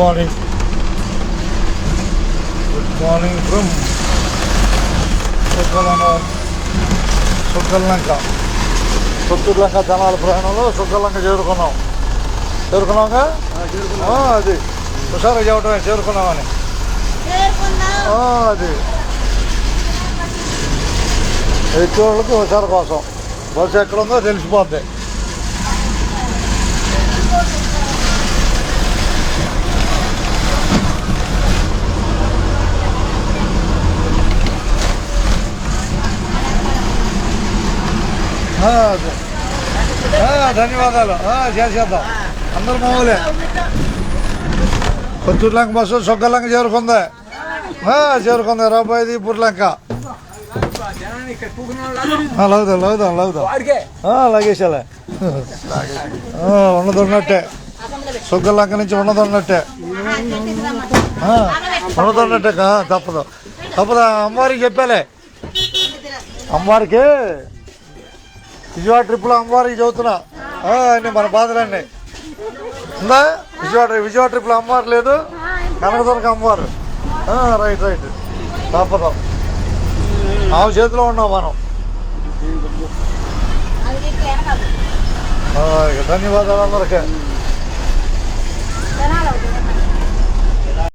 Morning from Sukkalanka Puttur లంక జనాల ప్రయాణంలో సుక్కలంక చేరుకున్నాంగా అది హుషారుగా చెప్పటమే చేరుకున్నామని అది ఎక్కే వాళ్ళకి హుషారు కోసం బస్సు ఎక్కడుందో తెలిసిపోద్ది. ధన్యవాదాలు. చేసేద్దాం అందరు మామూలే. పుత్తూరు లంక బస్సు సుక్కలంక చేరుకుంది రాబోయేది పుర్లంక. లాగుదాం లాగేసాలే. ఉన్నదన్నట్టే సుక్కలంక నుంచి ఉన్నదన్నట్టే తప్పదు. అమ్మవారికి చెప్పాలే. అమ్మవారికి విజయవాడ ట్రిప్లో అమ్మవారికి చదువుతున్నా అన్నీ మన బాధలన్నీ ఉందా. విజయవాడ ట్రిప్లో అమ్మవారు లేదు, కనకదుర్గ అమ్మవారు. రైట్ తప్పదు. ఆమె చేతిలో ఉన్నాం మనం. ధన్యవాదాలు అందరికీ.